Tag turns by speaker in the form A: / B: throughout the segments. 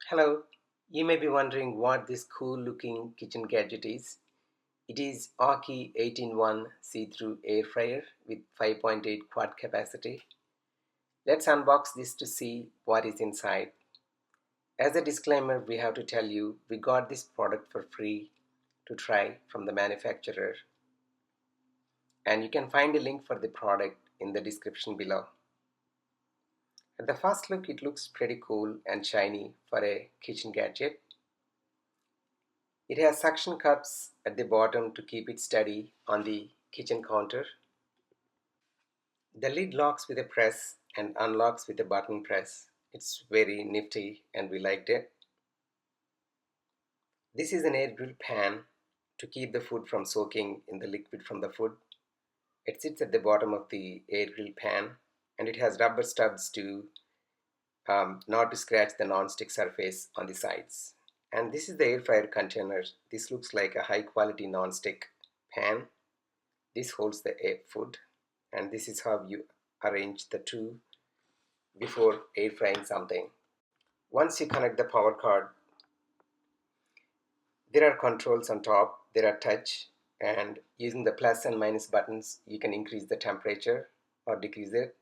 A: Hello, you may be wondering what this cool looking kitchen gadget is. It is Aukey 18-in-1 see-through air fryer with 5.8 quart capacity. Let's unbox this to see what is inside. As a disclaimer, we have to tell you we got this product for free to try from the manufacturer, and you can find a link for the product in the description below. At the first look, it looks pretty cool and shiny for a kitchen gadget. It has suction cups at the bottom to keep it steady on the kitchen counter. The lid locks with a press and unlocks with a button press. It's very nifty and we liked it. This is an air grill pan to keep the food from soaking in the liquid from the food. It sits at the bottom of the air grill pan and it has rubber stubs to not to scratch the non-stick surface on the sides. And this is the air fryer container. This looks like a high quality non-stick pan. This holds the air food, and this is how you arrange the two before air frying something. Once you connect the power cord, there are controls on top. There are touch, and using the plus and minus buttons you can increase the temperature or decrease it.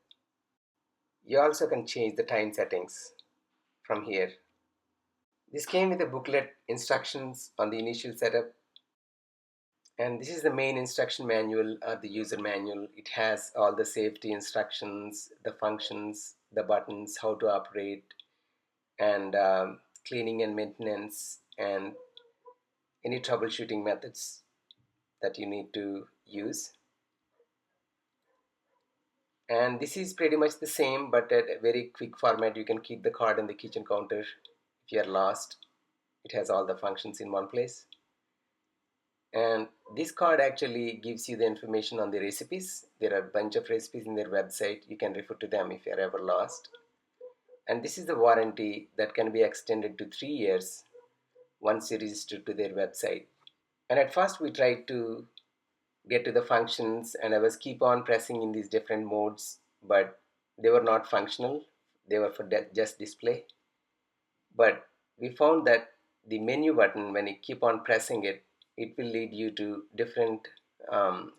A: You also can change the time settings from here. This came with a booklet instructions on the initial setup, and this is the main instruction manual or the user manual. It has all the safety instructions, the functions, the buttons, how to operate, and cleaning and maintenance, and any troubleshooting methods that you need to use. And this is pretty much the same, but at a very quick format. You can keep the card on the kitchen counter if you are lost. It has all the functions in one place. And this card actually gives you the information on the recipes. There are a bunch of recipes in their website. You can refer to them if you're ever lost. And this is the warranty that can be extended to 3 years once you register to their website. And at first we tried to get to the functions, and I was keep on pressing in these different modes, but they were not functional. They were for just display. But we found that the menu button, when you keep on pressing it, it will lead you to different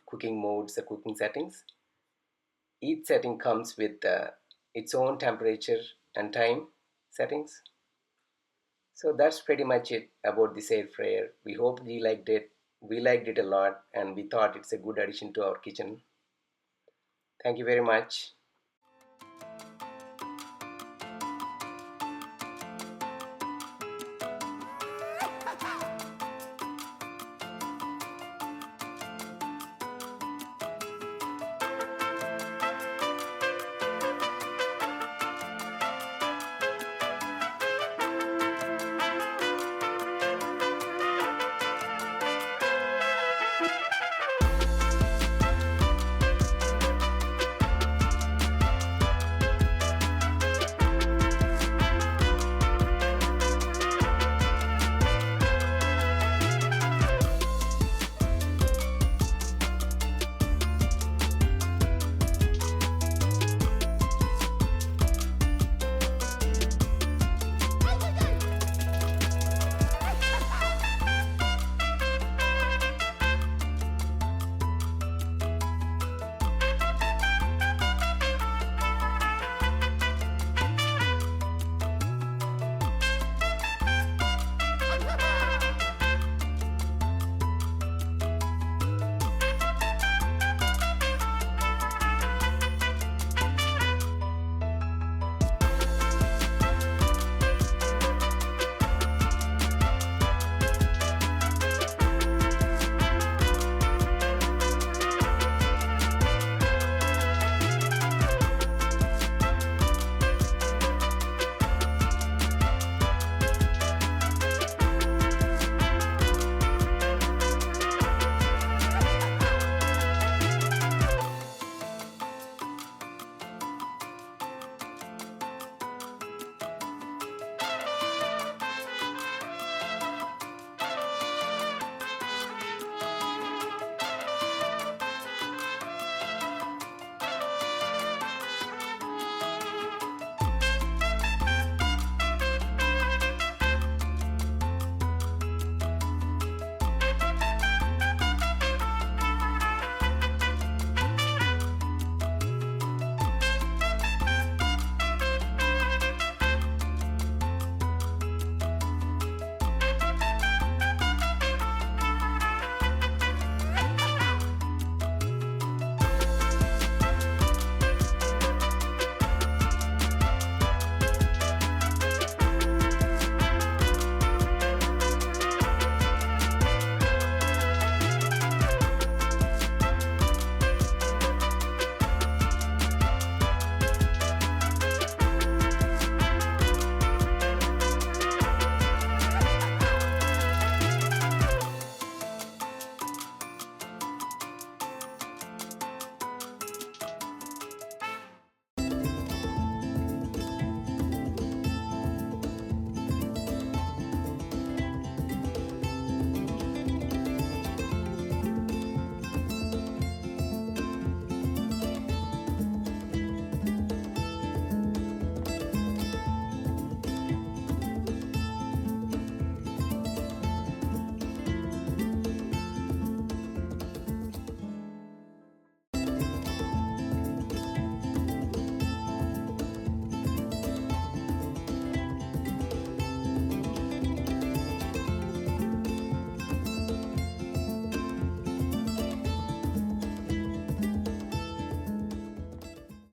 A: cooking modes or cooking settings. Each setting comes with its own temperature and time settings. So that's pretty much it about this air fryer. We hope you liked it. We liked it a lot, and we thought it's a good addition to our kitchen. Thank you very much.